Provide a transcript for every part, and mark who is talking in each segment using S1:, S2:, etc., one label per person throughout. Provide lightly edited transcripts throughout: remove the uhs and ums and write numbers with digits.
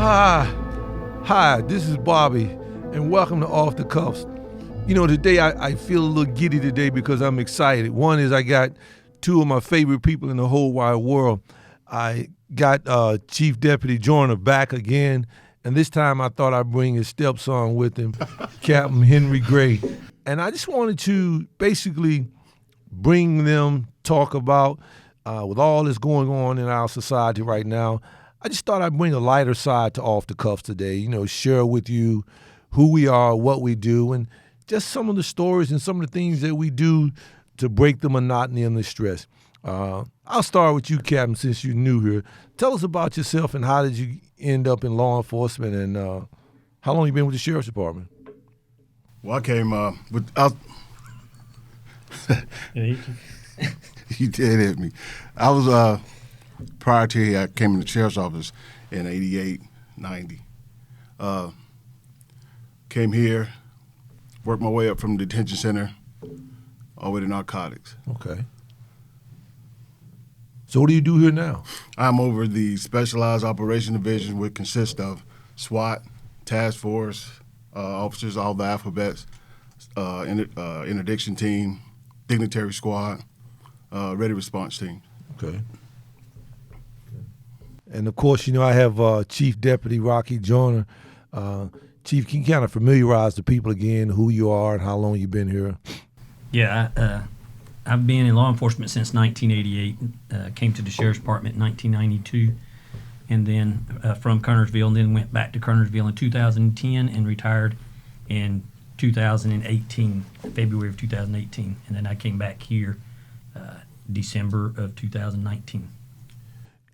S1: Hi, this is Bobby, and welcome to Off the Cuffs. You know, today I feel a little giddy today because I'm excited. One is I got two of my favorite people in the whole wide world. I got Chief Deputy Joyner back again, and this time I thought I'd bring his stepson with him, Captain Henry Gray. And I just wanted to basically bring them, talk about, with all that's going on in our society right now, I just thought I'd bring a lighter side to Off the Cuffs today, you know, share with you who we are, what we do, and just some of the stories and some of the things that we do to break the monotony and the stress. I'll start with you, Captain, since you're new here. Tell us about yourself and how did you end up in law enforcement, and how long you been with the Sheriff's Department?
S2: Well, I came You did hit me. I was prior to here, I came in the sheriff's office in 88, 90. Came here, worked my way up from the detention center all the way to narcotics.
S1: Okay. So what do you do here now?
S2: I'm over the Specialized Operation Division, which consists of SWAT, task force, officers, all the alphabets, interdiction team, dignitary squad, ready response team.
S1: Okay. And of course, you know, I have Chief Deputy Rocky Joyner. Chief, can you kind of familiarize the people again, who you are and how long you've been here?
S3: Yeah, I've been in law enforcement since 1988. Came to the Sheriff's Department in 1992, and then from Kernersville, and then went back to Kernersville in 2010 and retired in 2018, February of 2018. And then I came back here December of 2019.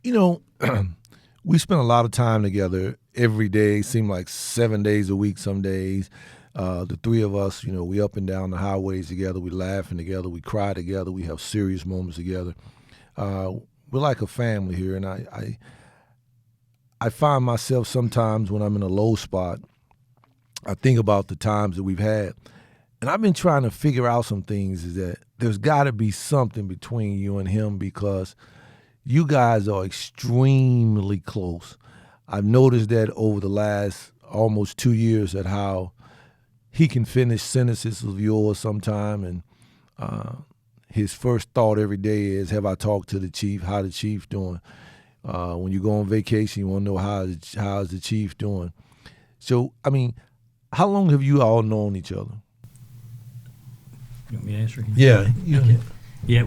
S1: You know, we spent a lot of time together every day, seemed like 7 days a week some days. The three of us, you know, we up and down the highways together, we laughing together, we cry together, we have serious moments together. We're like a family here, and I find myself sometimes when I'm in a low spot, I think about the times that we've had. And I've been trying to figure out some things, is that there's got to be something between you and him because you guys are extremely close. I've noticed that over the last almost 2 years at how he can finish sentences of yours sometime, and his first thought every day is, have I talked to the chief? How the chief doing? When you go on vacation, you want to know how's the chief doing? So, I mean, how long have you all known each other?
S3: You want me to answer?
S1: Yeah.
S3: Okay. Yeah,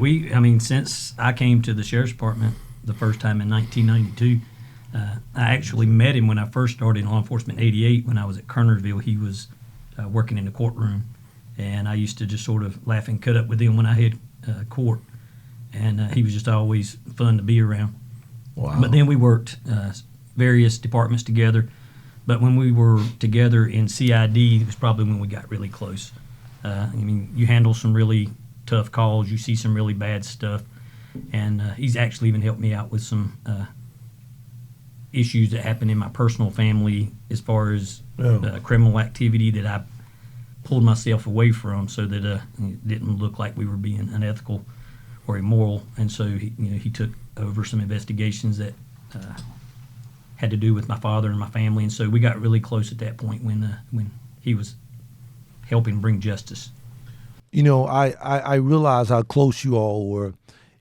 S3: since I came to the Sheriff's Department the first time in 1992, I actually met him when I first started in law enforcement in 88 when I was at Kernersville. He was working in the courtroom, and I used to just sort of laugh and cut up with him when I had court, and he was just always fun to be around.
S1: Wow.
S3: But then we worked various departments together, but when we were together in CID, it was probably when we got really close. You handle some really tough calls, you see some really bad stuff, and he's actually even helped me out with some issues that happened in my personal family as far as criminal activity that I pulled myself away from so that it didn't look like we were being unethical or immoral. And so he took over some investigations that had to do with my father and my family, and so we got really close at that point when he was helping bring justice.
S1: You know, I realized how close you all were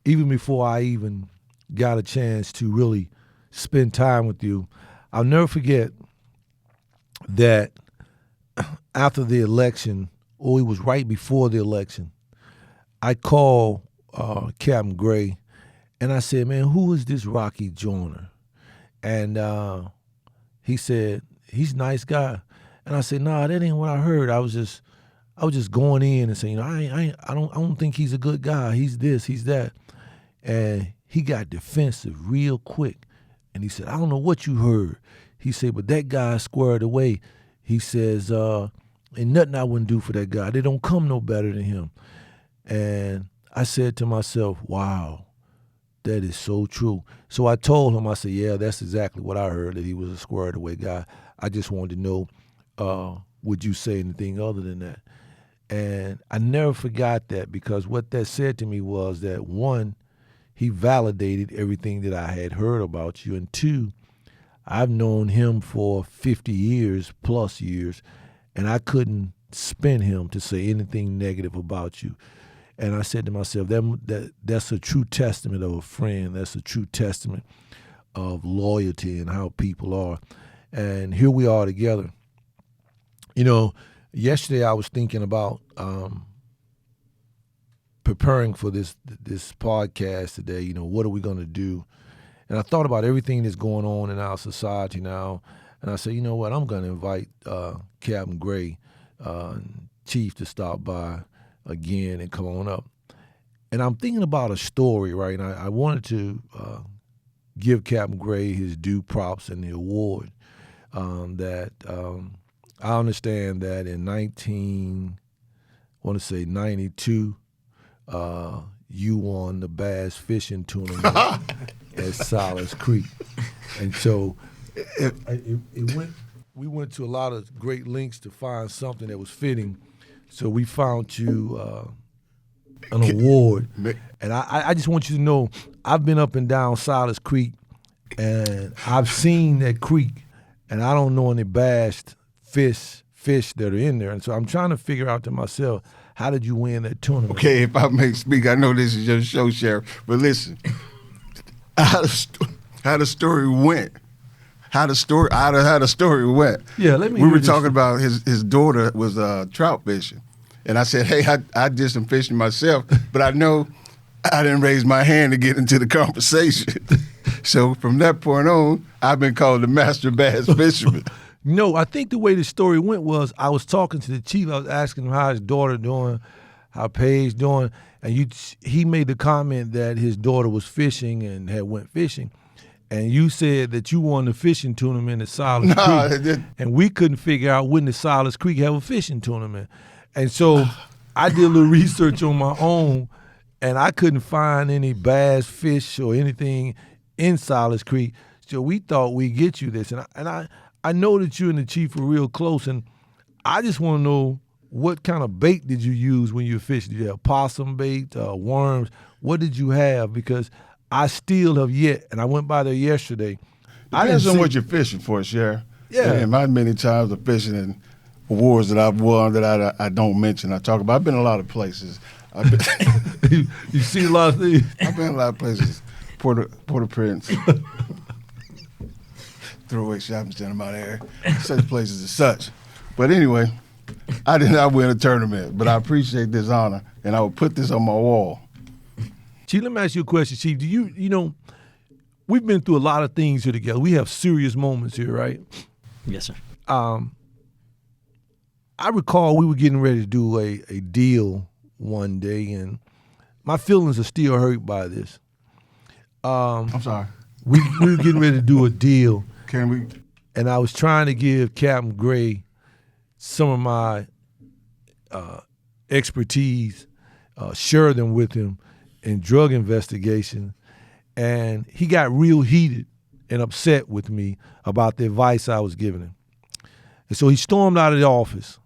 S1: even before I even got a chance to really spend time with you. I'll never forget that after the election, or it was right before the election, I called Captain Gray, and I said, man, who is this Rocky Joyner? And he said, he's a nice guy. And I said, nah, that ain't what I heard. I was just going in and saying, I don't think he's a good guy. He's this, he's that. And he got defensive real quick. And he said, I don't know what you heard. He said, but that guy squared away. He says, ain't nothing I wouldn't do for that guy. They don't come no better than him. And I said to myself, wow, that is so true. So I told him, I said, yeah, that's exactly what I heard, that he was a squared away guy. I just wanted to know, would you say anything other than that? And I never forgot that, because what that said to me was that, one, he validated everything that I had heard about you, and two, I've known him for 50 years, plus years, and I couldn't spin him to say anything negative about you. And I said to myself, that's a true testament of a friend. That's a true testament of loyalty and how people are. And here we are together. You know, yesterday I was thinking about preparing for this podcast today. You know, what are we going to do? And I thought about everything that's going on in our society now, and I said, you know what, I'm going to invite Captain Gray, Chief, to stop by again and come on up. And I'm thinking about a story, right? And I wanted to give Captain Gray his due props and the award that I understand that in 92, you won the bass fishing tournament at Solace Creek. And so we went to a lot of great lengths to find something that was fitting. So we found you an award. And I just want you to know, I've been up and down Solace Creek, and I've seen that creek, and I don't know any bass fish that are in there. And so I'm trying to figure out to myself, how did you win that tournament?
S4: Okay, if I may speak, I know this is your show, Sheriff, but listen, how the story went. How the story went.
S1: Yeah, let me.
S4: We were talking about his daughter was trout fishing, and I said, hey, I did some fishing myself, but I know I didn't raise my hand to get into the conversation. So from that point on, I've been called the master bass fisherman.
S1: No, I think the way the story went was I was talking to the chief. I was asking him how his daughter doing, how Paige doing, and he made the comment that his daughter was fishing and had went fishing, and you said that you won the fishing tournament at Solace Creek, and we couldn't figure out when the Solace Creek have a fishing tournament, and so I did a little research on my own, and I couldn't find any bass fish or anything in Solace Creek, so we thought we'd get you this, and I know that you and the chief were real close, and I just want to know, what kind of bait did you use when you were fishing? Did you have possum bait, worms? What did you have? Because I still have yet, and I went by there yesterday.
S4: Depends on what you're fishing for, Sheriff.
S1: Yeah.
S4: And my many times of fishing and awards that I've won that I don't mention, I talk about. I've been a lot of places.
S1: You see a lot of things.
S4: I've been a lot of places. Port-au-Prince. Throwaway shopping center out there, such places as such. But anyway, I did not win a tournament, but I appreciate this honor, and I will put this on my wall.
S1: Chief, let me ask you a question, Chief. Do you know, we've been through a lot of things here together. We have serious moments here, right?
S3: Yes, sir.
S1: I recall we were getting ready to do a deal one day, and my feelings are still hurt by this.
S4: I'm sorry.
S1: We were getting ready to do a deal.
S4: Can we?
S1: And I was trying to give Captain Gray some of my expertise, share them with him in drug investigation, and he got real heated and upset with me about the advice I was giving him. And so he stormed out of the office.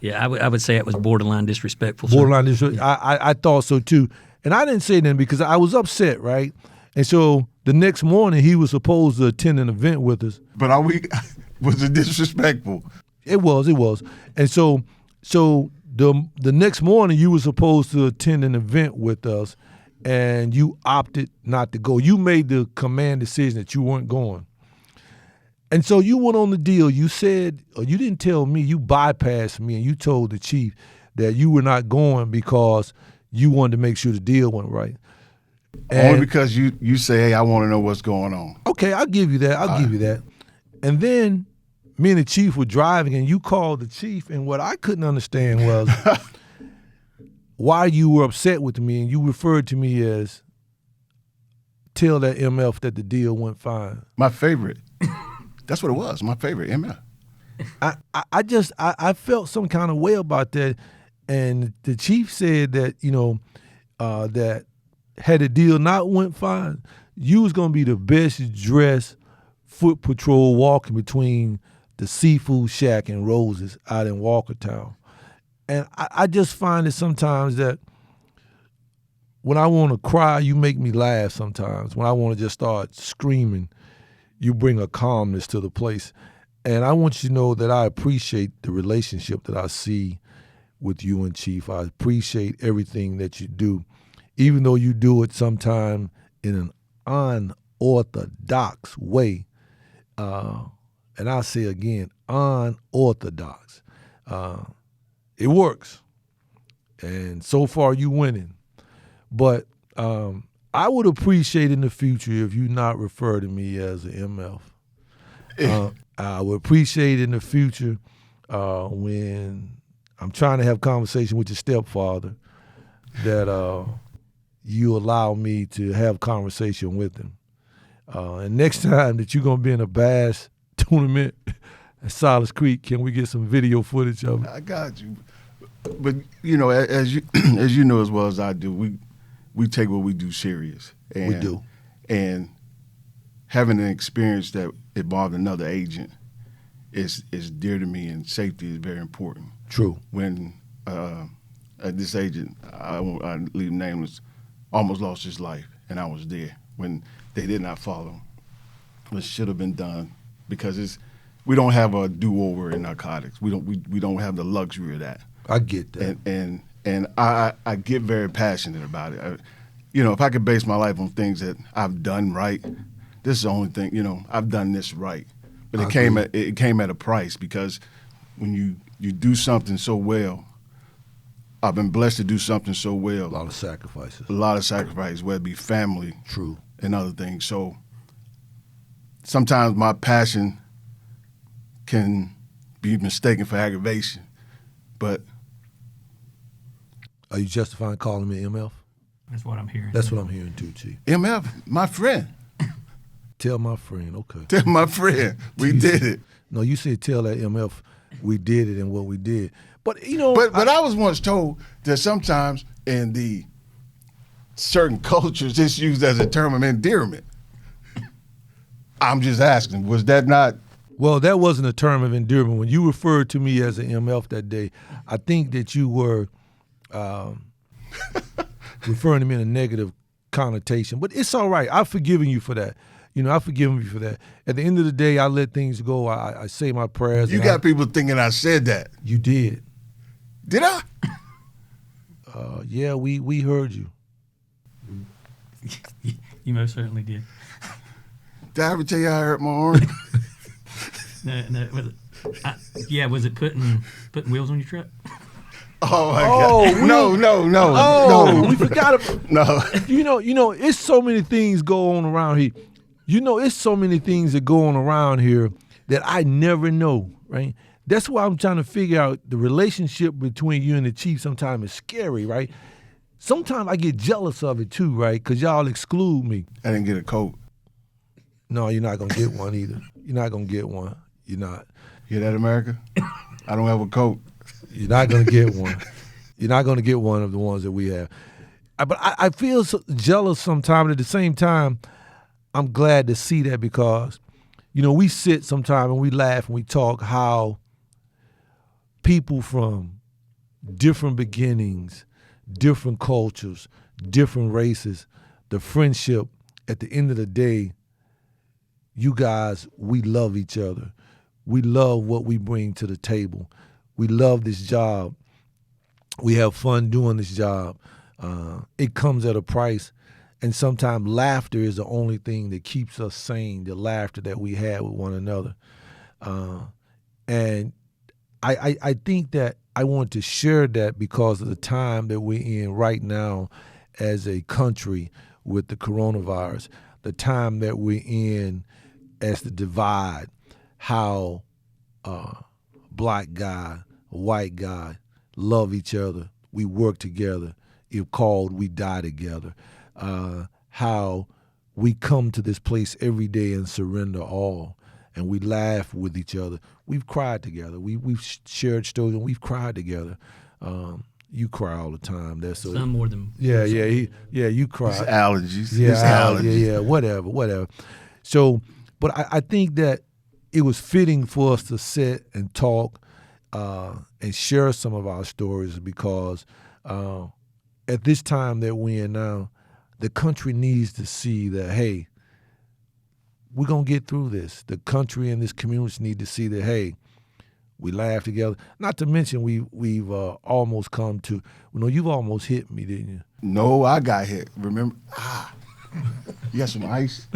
S3: Yeah, I would say it was borderline disrespectful.
S1: Borderline disrespectful. I thought so too. And I didn't say anything because I was upset, right? And so the next morning he was supposed to attend an event with us.
S4: But was it disrespectful?
S1: It was. And so the next morning you were supposed to attend an event with us, and you opted not to go. You made the command decision that you weren't going. And so you went on the deal. You said, or you didn't tell me, you bypassed me, and you told the chief that you were not going because you wanted to make sure the deal went right. And
S4: only because you say, hey, I want to know what's going on.
S1: Okay, I'll give you that. I'll give you that. And then me and the chief were driving, and you called the chief, and what I couldn't understand was why you were upset with me, and you referred to me as, tell that MF that the deal went fine.
S4: My favorite. That's what it was, my favorite, MF.
S1: I felt some kind of way about that, and the chief said that, that had the deal not went fine, you was going to be the best dressed foot patrol walking between the seafood shack and Roses out in Walkertown. And I just find it sometimes that when I want to cry, you make me laugh sometimes. When I want to just start screaming, you bring a calmness to the place. And I want you to know that I appreciate the relationship that I see with you and Chief. I appreciate everything that you do, even though you do it sometime in an unorthodox way. And I'll say again, unorthodox. It works. And so far you winning. But I would appreciate in the future if you not refer to me as an MF. I would appreciate in the future when I'm trying to have conversation with your stepfather that you allow me to have conversation with him. And next time that you're going to be in a bass tournament at Solace Creek, can we get some video footage of it?
S4: I got you. But, you know, as you know as well as I do, we take what we do serious. And,
S1: We do.
S4: And having an experience that involved another agent is dear to me, and safety is very important.
S1: True.
S4: When this agent, I leave nameless, almost lost his life, and I was there when they did not follow what should have been done, because we don't have a do-over in narcotics. We don't have the luxury of that.
S1: I get that.
S4: And I get very passionate about it. If I could base my life on things that I've done right, this is the only thing. I've done this right, but it came at a price, because when you do something so well, I've been blessed to do something so well.
S1: A lot of sacrifices.
S4: A lot of sacrifices, whether it be family,
S1: True,
S4: and other things. So sometimes my passion can be mistaken for aggravation, but.
S1: Are you justifying calling me MF?
S3: That's what I'm hearing.
S1: That's what I'm hearing too, Chief.
S4: MF, my friend.
S1: Tell my friend, okay.
S4: Tell my friend, we did it.
S1: No, you said tell that MF we did it and what we did. But,
S4: But I was once told that sometimes in the certain cultures, it's used as a term of endearment. I'm just asking, was that not?
S1: Well, that wasn't a term of endearment. When you referred to me as an MF that day, I think that you were referring to me in a negative connotation. But it's all right. I've forgiven you for that. I've forgiven you for that. At the end of the day, I let things go. I say my prayers.
S4: You got people thinking I said that.
S1: You did.
S4: Did I?
S1: Yeah, we heard you.
S3: You most certainly did.
S4: Did I ever tell you I hurt my arm?
S3: No, was it putting wheels on your truck?
S4: Oh my God! No.
S1: Oh, we forgot about.
S4: No.
S1: It's so many things go on around here. It's so many things that go on around here that I never know, right? That's why I'm trying to figure out the relationship between you and the Chief. Sometimes is scary, right? Sometimes I get jealous of it too, right? Because y'all exclude me.
S4: I didn't get a coat.
S1: No, you're not gonna get one either. You're not gonna get one. You're not.
S4: Hear that, America? I don't have a coat.
S1: You're not gonna get one. You're not gonna get one of the ones that we have. But I feel so jealous sometimes. At the same time, I'm glad to see that, because, we sit sometimes and we laugh and we talk how people from different beginnings, different cultures, different races, the friendship, at the end of the day, you guys, we love each other. We love what we bring to the table. We love this job. We have fun doing this job. It comes at a price. And sometimes laughter is the only thing that keeps us sane, the laughter that we have with one another. And I think that I want to share that because of the time that we're in right now as a country with the coronavirus, the time that we're in as the divide, how black guy, white guy love each other. We work together. If called, we die together. How we come to this place every day and surrender all, and we laugh with each other. We've cried together. We've shared stories, and we've cried together. You cry all the time. That's
S3: some more than
S1: you cry.
S4: It's allergies.
S1: Yeah,
S4: It's allergies.
S1: yeah, whatever. So, but I think that it was fitting for us to sit and talk and share some of our stories, because at this time that we're in now, the country needs to see that, hey, we're gonna get through this. The country and this community need to see that, hey, we laugh together. Not to mention we've almost come to. You've almost hit me, didn't you?
S4: No, I got hit. Remember? You got some ice.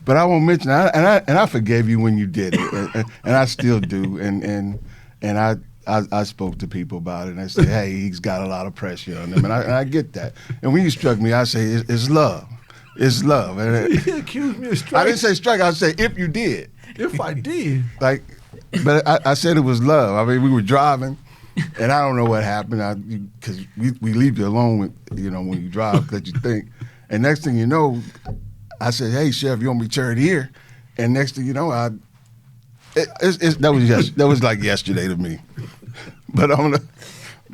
S4: But I won't mention it. And I forgave you when you did it, and I still do. And I spoke to people about it, and I said, hey, he's got a lot of pressure on him, and I get that. And when you struck me, I say it's love. It's love. And
S1: He accused me of striking.
S4: I didn't say strike. I said if you did.
S1: If I did.
S4: But I said it was love. I mean, we were driving, and I don't know what happened because we leave you alone when you drive, let you think. And next thing you know, I said, hey, Sheriff, you want me to turn here? And next thing you know, that was like yesterday to me. But on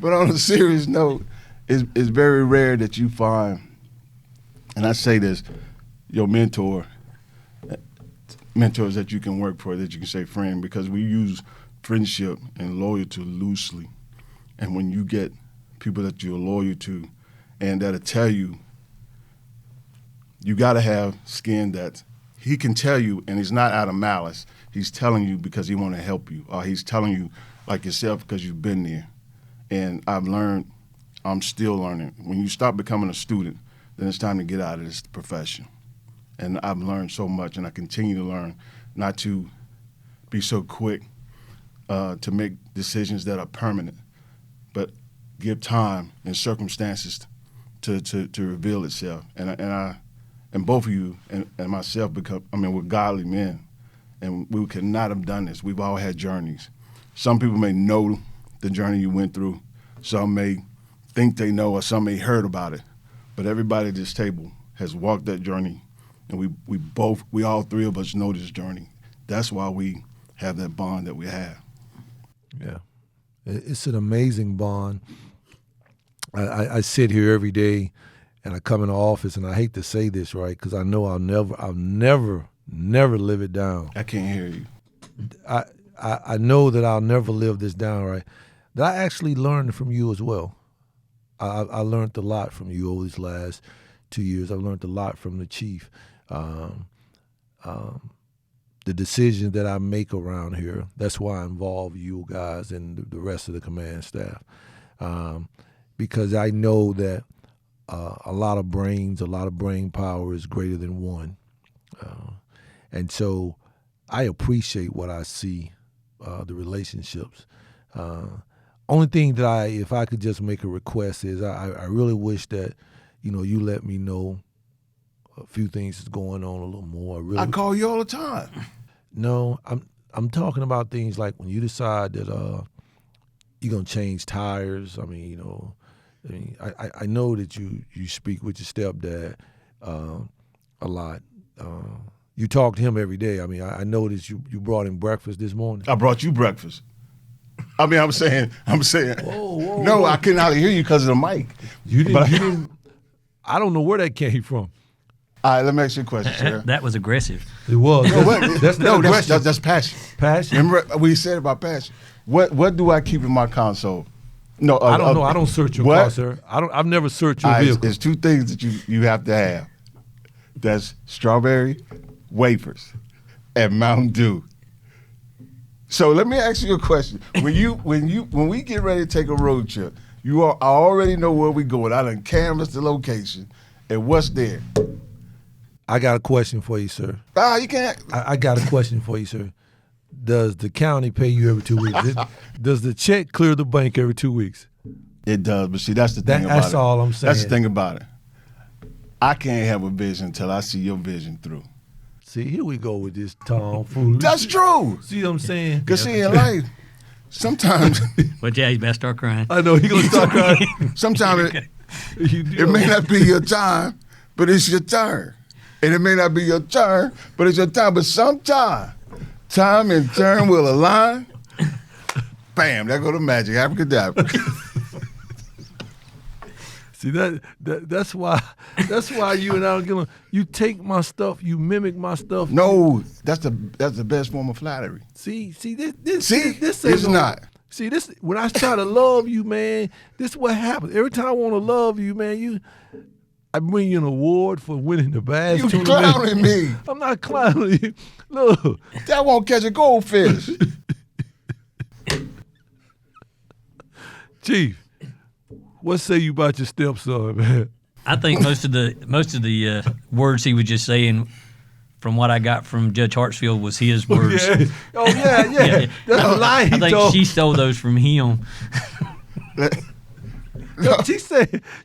S4: a serious note, it's very rare that you find, and I say this, your mentors that you can work for, that you can say friend, because we use friendship and loyalty loosely. And when you get people that you're loyal to and that'll tell you, you got to have skin that he can tell you, and he's not out of malice. He's telling you because he want to help you, or he's telling you like yourself because you've been there. And I've learned, I'm still learning. When you stop becoming a student, then it's time to get out of this profession. And I've learned so much, and I continue to learn not to be so quick to make decisions that are permanent, but give time and circumstances to reveal itself. And both of you and myself we're godly men, and we could not have done this. We've all had journeys. Some people may know the journey you went through. Some may think they know, or some may heard about it. But everybody at this table has walked that journey, and we all three of us know this journey. That's why we have that bond that we have.
S1: Yeah, it's an amazing bond. I sit here every day, and I come in the office, and I hate to say this, right, because I know I'll never live it down.
S4: I can't hear you.
S1: I know that I'll never live this down, right? That I actually learned from you as well. I learned a lot from you over these last 2 years. I learned a lot from the chief. The decisions that I make around here, that's why I involve you guys and the rest of the command staff. Because I know that a lot of brain power is greater than one. And so I appreciate what I see, the relationships. Only thing that if I could just make a request is I really wish that, you let me know a few things is going on a little more.
S4: I call you all the time.
S1: No, I'm talking about things like when you decide that you're gonna change tires. I know that you speak with your stepdad a lot. You talk to him every day. I know that you brought him breakfast this morning.
S4: I brought you breakfast. I'm saying.
S1: Whoa,
S4: no,
S1: whoa.
S4: I couldn't hardly hear you because of the mic.
S1: You didn't. I don't know where that came from.
S4: All right, let me ask you a question, sir.
S3: That was aggressive.
S1: It was.
S4: That's passion.
S1: Passion.
S4: Remember we said about passion. What do I keep in my console? No,
S1: I don't know. I don't search your car, sir. I've never searched your vehicle.
S4: There's two things that you have to have. That's strawberry wafers and Mountain Dew. So let me ask you a question. When we get ready to take a road trip, I already know where we going. I done canvassed the location and what's there.
S1: I got a question for you, sir.
S4: You can't.
S1: I got a question for you, sir. Does the county pay you every 2 weeks? Does the check clear the bank every 2 weeks?
S4: It does, but see, that's the thing about it.
S1: That's all I'm saying.
S4: That's the thing about it. I can't have a vision until I see your vision through.
S1: See, here we go with this tomfoolery.
S4: That's true.
S1: See what I'm saying?
S4: Because see, in life, sometimes.
S3: But yeah, he's best start crying.
S1: I know, he going to start crying.
S4: Sometimes it may not be your time, but it's your turn. And it may not be your turn, but it's your time. But sometime, time and turn will align. Bam, there go the magic. Abracadabra.
S1: See, that's why you and I don't get along. You take my stuff, you mimic my stuff.
S4: No, that's the best form of flattery.
S1: See, this
S4: is not.
S1: See, this when I try to love you, man, this is what happens. Every time I want to love you, man, I bring you an award for winning the bass
S4: You
S1: tournament.
S4: clowning me.
S1: I'm not clowning you. Look.
S4: That won't catch a goldfish.
S1: Chief, what say you about your stepson, man?
S3: I think most of the words he was just saying, from what I got from Judge Hartsfield, was his words.
S1: Yeah. Oh, yeah.
S3: Yeah.
S1: That's a lie he
S3: I think
S1: told.
S3: she stole those from him.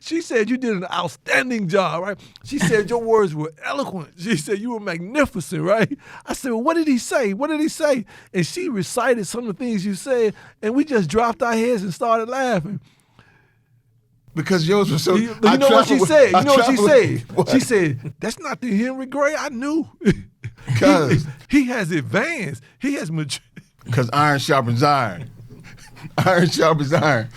S1: She said you did an outstanding job, right? She said your words were eloquent. She said you were magnificent, right? I said, well, what did he say? What did he say? And she recited some of the things you said, and we just dropped our heads and started laughing.
S4: Because yours was so.
S1: You know what she said? You know what she said? She said, that's not the Henry Gray I knew.
S4: Because
S1: he has advanced. He has matured.
S4: Because iron sharpens iron. Iron sharpens iron.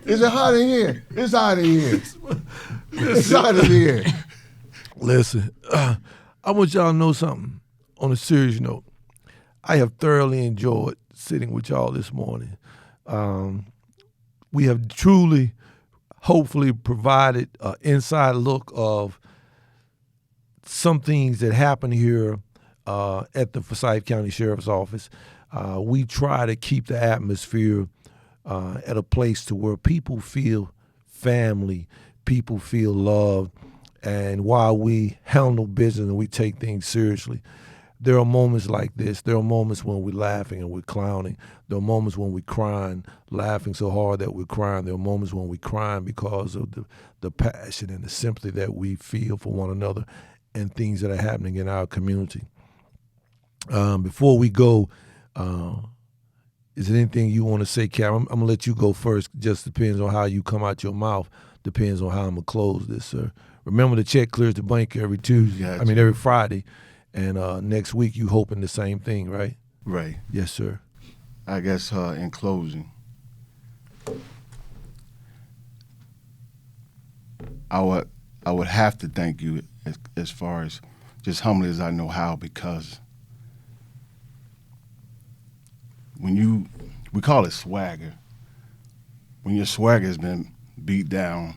S4: Is it hot in here? It's hot in here. It's hot in here.
S1: Listen, I want y'all to know something on a serious note. I have thoroughly enjoyed sitting with y'all this morning. We have truly, hopefully, provided an inside look of some things that happen here at the Forsyth County Sheriff's Office. We try to keep the atmosphere at a place to where people feel family, people feel loved, and while we handle business and we take things seriously, there are moments like this. There are moments when we're laughing and we're clowning. There are moments when we're crying, laughing so hard that we're crying. There are moments when we're crying because of the passion and the sympathy that we feel for one another and things that are happening in our community. Before we go, is there anything you want to say, Capt? I'm going to let you go first. Just depends on how you come out your mouth. Depends on how I'm going to close this, sir. Remember, the check clears the bank every Tuesday.
S4: Gotcha.
S1: Every Friday. And next week, you hoping the same thing, right?
S4: Right.
S1: Yes, sir.
S4: I guess in closing, I would have to thank you as far as just humbly as I know how, because when we call it swagger, when your swagger has been beat down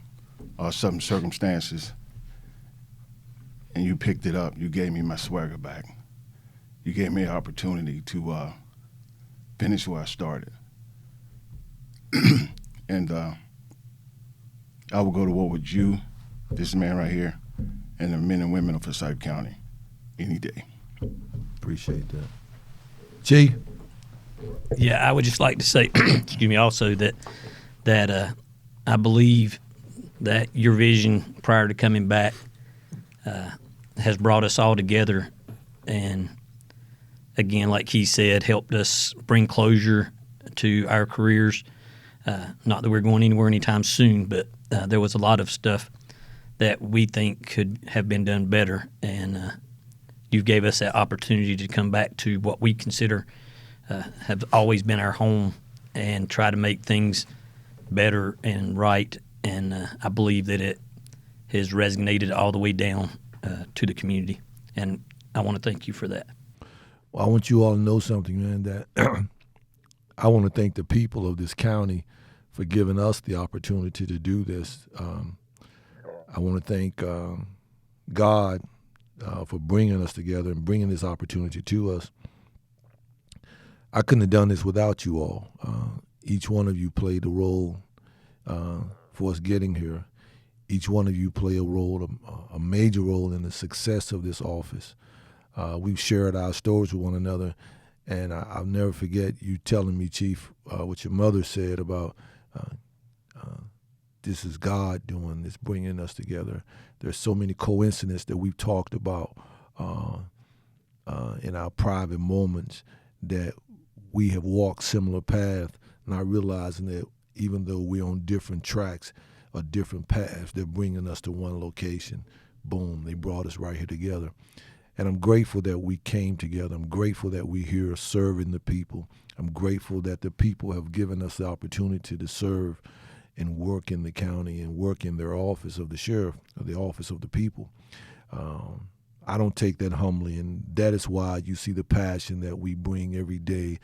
S4: or some circumstances and you picked it up, you gave me my swagger back. You gave me an opportunity to finish where I started. And I will go to war with you, this man right here, and the men and women of Forsyth County any day.
S1: Appreciate that. Chief?
S3: Yeah, I would just like to say, excuse me, also that I believe that your vision prior to coming back has brought us all together, and again, like he said, helped us bring closure to our careers. Not that we're going anywhere anytime soon, but there was a lot of stuff that we think could have been done better, and you gave us that opportunity to come back to what we consider have always been our home and try to make things better and right, and I believe that it has resonated all the way down to the community, and I want to thank you for that.
S1: Well, I want you all to know something, man, that I want to thank the people of this county for giving us the opportunity to do this. I want to thank God for bringing us together and bringing this opportunity to us. I couldn't have done this without you all. Each one of you played a role for us getting here. Each one of you play a role, a major role in the success of this office. We've shared our stories with one another, and I'll never forget you telling me, Chief, what your mother said about this is God doing this, bringing us together. There's so many coincidences that we've talked about in our private moments that we have walked similar paths, not realizing that even though we're on different tracks or different paths, they're bringing us to one location. Boom, they brought us right here together. And I'm grateful that we came together. I'm grateful that we're here serving the people. I'm grateful that the people have given us the opportunity to serve and work in the county and work in their office of the sheriff, or the office of the people. I don't take that humbly, and that is why you see the passion that we bring every day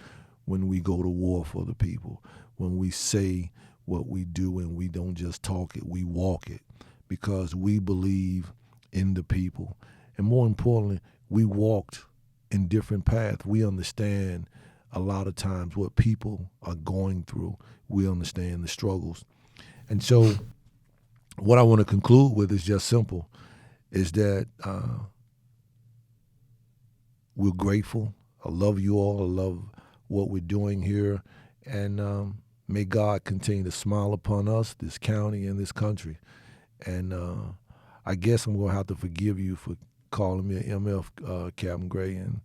S1: when we go to war for the people, when we say what we do, and we don't just talk it, we walk it, because we believe in the people. And more importantly, we walked in different paths. We understand a lot of times what people are going through. We understand the struggles. And so what I want to conclude with is just simple, is that we're grateful. I love you all. I love what we're doing here. And may God continue to smile upon us, this county, and this country. And I guess I'm going to have to forgive you for calling me an MF, Captain Gray. And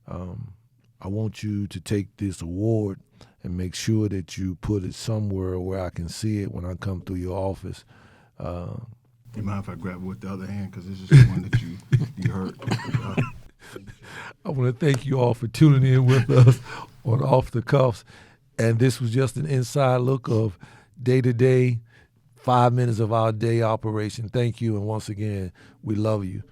S1: I want you to take this award and make sure that you put it somewhere where I can see it when I come through your office.
S2: You mind if I grab it with the other hand? Because this is the one that you heard.
S1: I want to thank you all for tuning in with us on Off the Cuffs. And this was just an inside look of day-to-day, 5 minutes of our day operation. Thank you. And once again, we love you.